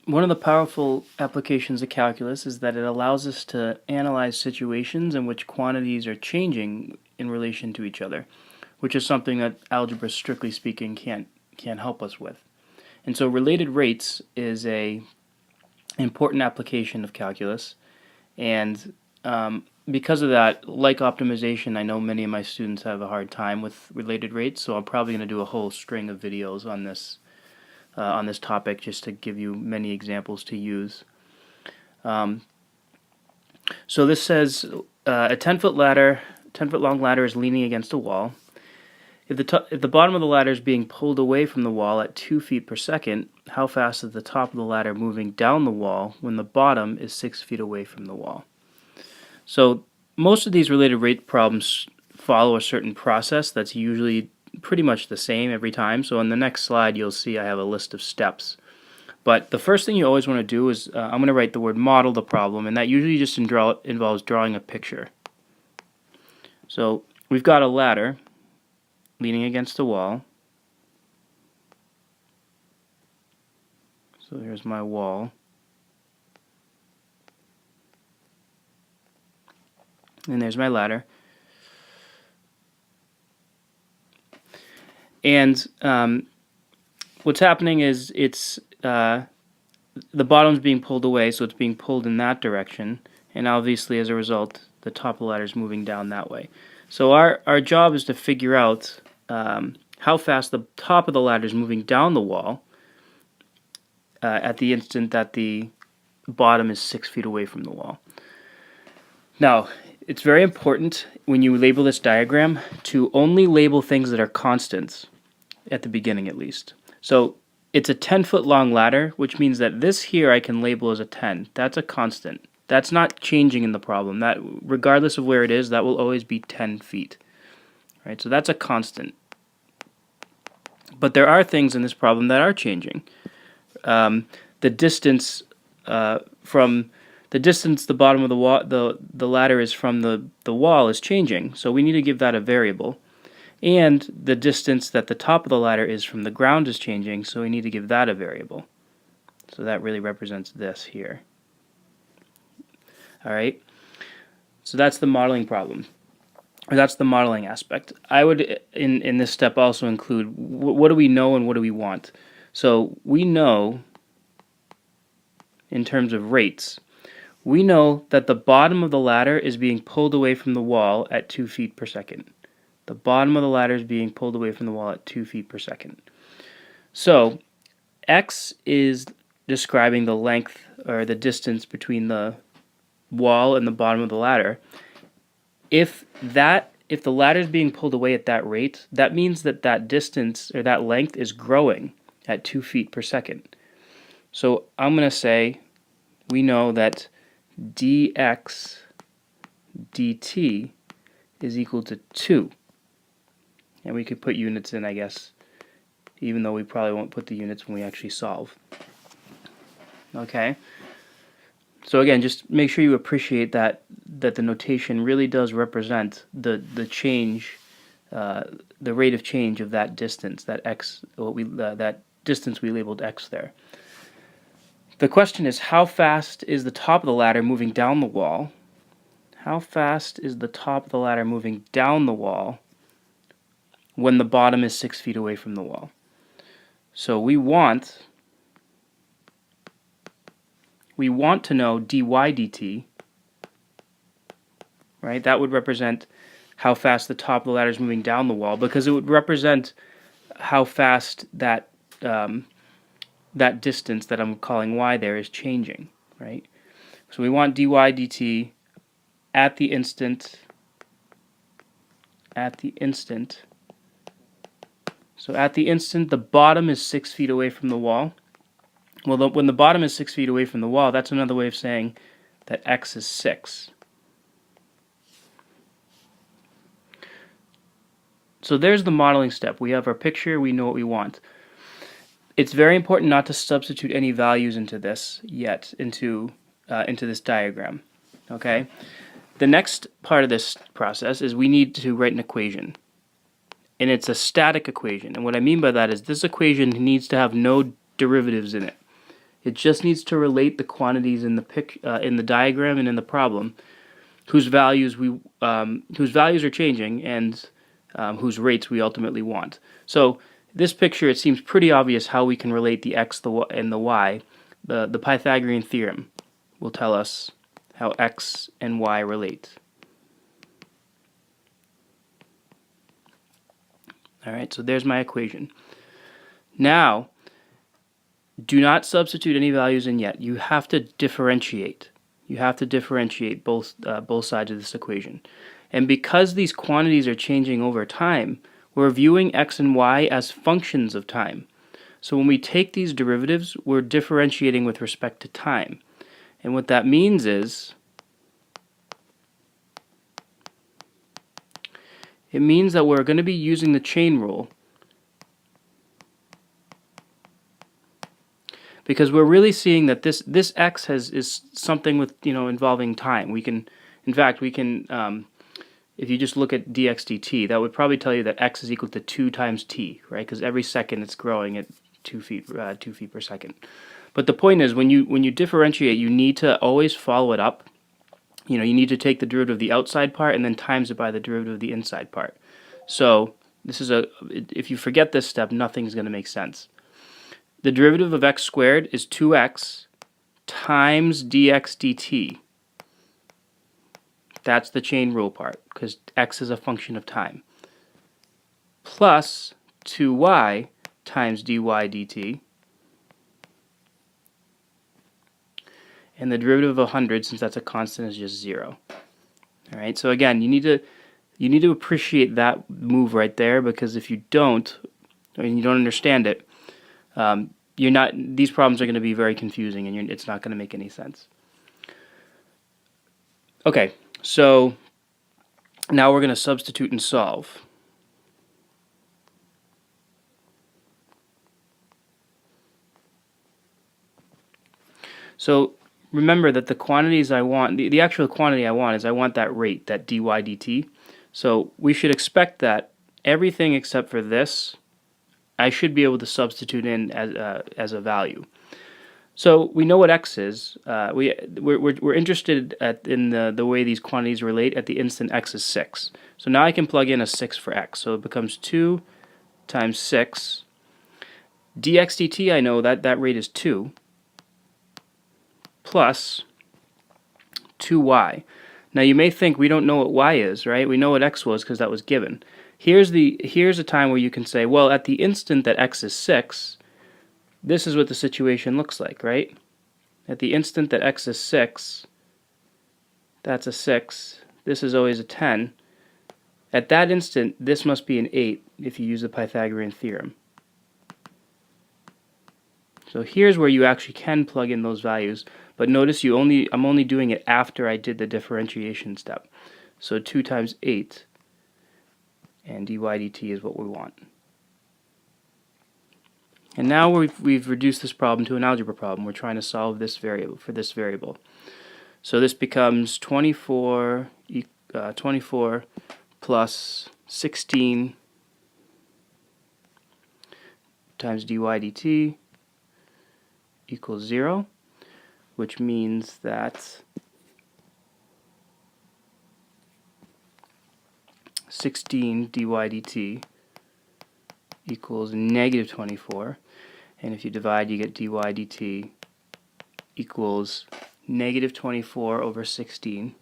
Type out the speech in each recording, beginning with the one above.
One of the powerful applications of calculus is that it allows us to analyze situations in which quantities are changing in relation to each other, which is something that algebra, strictly speaking, can't help us with. And so related rates is a important application of calculus, and because of that, like optimization, I know many of my students have a hard time with related rates, so I'm probably going to do a whole string of videos on this topic just to give you many examples to use. So this says a 10-foot ladder, 10-foot long ladder is leaning against a wall. If the bottom of the ladder is being pulled away from the wall at 2 feet per second, how fast is the top of the ladder moving down the wall when the bottom is 6 feet away from the wall? So most of these related rate problems follow a certain process that's usually pretty much the same every time. So on the next slide, you'll see I have a list of steps. But the first thing you always want to do is I'm going to write the word model the problem, and that usually just involves drawing a picture. So we've got a ladder leaning against a wall. So here's my wall. And there's my ladder. And what's happening is the bottom's being pulled away, so it's being pulled in that direction. And obviously, as a result, the top of the ladder is moving down that way. So our job is to figure out how fast the top of the ladder is moving down the wall at the instant that the bottom is 6 feet away from the wall. Now, it's very important when you label this diagram to only label things that are constants at the beginning, at least. So it's a 10-foot long ladder, which means that this here I can label as a 10. That's a constant. That's not changing in the problem. That, regardless of where it is, that will always be 10 feet. Right? So that's a constant. But there are things in this problem that are changing. The distance the bottom of the wall, the ladder is from the wall is changing. So we need to give that a variable. And the distance that the top of the ladder is from the ground is changing, so we need to give that a variable. So that really represents this here. All right. So that's the modeling problem. Or that's the modeling aspect. I would, in this step, also include what do we know and what do we want. So we know, in terms of rates, we know that the bottom of the ladder is being pulled away from the wall at 2 feet per second. The bottom of the ladder is being pulled away from the wall at 2 feet per second. So x is describing the length or the distance between the wall and the bottom of the ladder. If the ladder is being pulled away at that rate, that means that distance or that length is growing at 2 feet per second. So I'm going to say we know that dx dt is equal to 2. And we could put units in, I guess, even though we probably won't put the units when we actually solve. Okay? So again, just make sure you appreciate that the notation really does represent the change, the rate of change of that distance, that x, that distance we labeled x there. The question is, how fast is the top of the ladder moving down the wall? How fast is the top of the ladder moving down the wall when the bottom is 6 feet away from the wall? So we want to know dy dt, right? That would represent how fast the top of the ladder is moving down the wall, because it would represent how fast that that distance that I'm calling y there is changing, right? So we want dy dt at the instant. So at the instant the bottom is 6 feet away from the wall. Well, when the bottom is 6 feet away from the wall, that's another way of saying that x is 6. So there's the modeling step. We have our picture, we know what we want. It's very important not to substitute any values into this yet, into this diagram. Okay? The next part of this process is we need to write an equation. And it's a static equation. And what I mean by that is this equation needs to have no derivatives in it. It just needs to relate the quantities in the diagram and in the problem, whose values are changing and whose rates we ultimately want. So this picture, it seems pretty obvious how we can relate the x and the y. The Pythagorean theorem will tell us how x and y relate. All right, so there's my equation. Now, do not substitute any values in yet. You have to differentiate. You have to differentiate both sides of this equation. And because these quantities are changing over time, we're viewing x and y as functions of time. So when we take these derivatives, we're differentiating with respect to time. And what that means is, it means that we're going to be using the chain rule because we're really seeing that this x is something with involving time. We can, in fact, if you just look at dx dt, that would probably tell you that x is equal to 2 times t, right? Because every second it's growing at 2 feet per second. But the point is, when you differentiate, you need to always follow it up. You need to take the derivative of the outside part and then times it by the derivative of the inside part. So this is if you forget this step, nothing's going to make sense. The derivative of x squared is 2x times dx dt. That's the chain rule part, because x is a function of time. Plus 2y times dy dt. And the derivative of 100, since that's a constant, is just 0. All right, so again, you need to appreciate that move right there, because if you don't, or you don't understand it, these problems are going to be very confusing, and it's not going to make any sense. Okay, so now we're going to substitute and solve. So remember that the quantities I want, the actual quantity I want that rate, that dy dt. So we should expect that everything except for this, I should be able to substitute in as a value. So we know what x is. We're interested in the way these quantities relate at the instant x is 6. So now I can plug in a 6 for x. So it becomes 2 times 6. dx dt, I know that rate is 2. Plus 2y. Now you may think we don't know what y is, right? We know what x was because that was given. Here's a time where you can say, well, at the instant that x is 6, this is what the situation looks like, right? At the instant that x is 6, that's a 6. This is always a 10. At that instant, this must be an 8 if you use the Pythagorean theorem. So here's where you actually can plug in those values, but notice I'm only doing it after I did the differentiation step. So 2 times 8 and dy dt is what we want. And now we've reduced this problem to an algebra problem. We're trying to solve this variable for this variable. So this becomes 24 plus 16 times dy dt equals 0, which means that 16 dy dt equals negative 24, and if you divide, you get dy dt equals negative 24 over 16,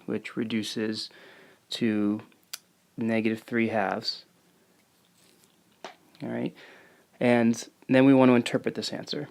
which reduces to negative 3/2. All right, and then we want to interpret this answer.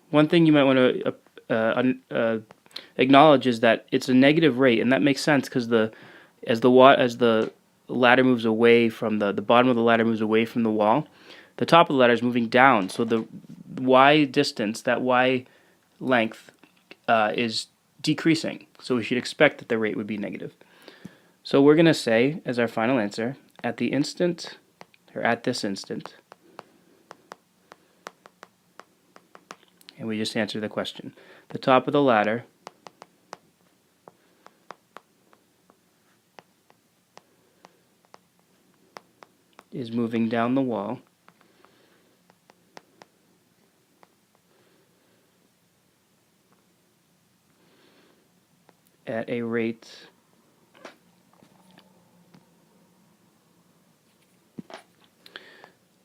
One thing you might want to acknowledge is that it's a negative rate, and that makes sense because as the ladder moves away from the bottom of the ladder moves away from the wall, the top of the ladder is moving down. So the y distance, that y length, is decreasing. So we should expect that the rate would be negative. So we're going to say, as our final answer, at the instant, or at this instant, and we just answer the question. The top of the ladder is moving down the wall at a rate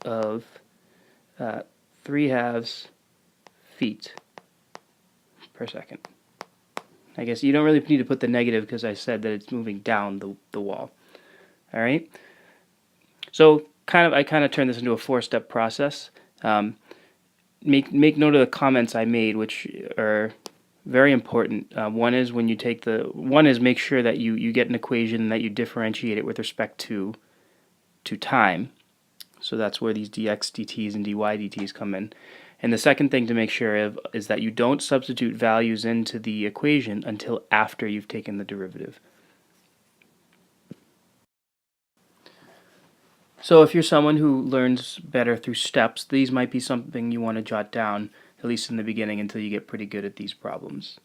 of 3/2 feet per second. I guess you don't really need to put the negative because I said that it's moving down the wall. All right. So I kind of turned this into a 4-step process. Make note of the comments I made, which are very important. One is make sure that you get an equation that you differentiate it with respect to time. So that's where these dx dt's and dy dt's come in. And the second thing to make sure of is that you don't substitute values into the equation until after you've taken the derivative. So if you're someone who learns better through steps, these might be something you want to jot down, at least in the beginning, until you get pretty good at these problems.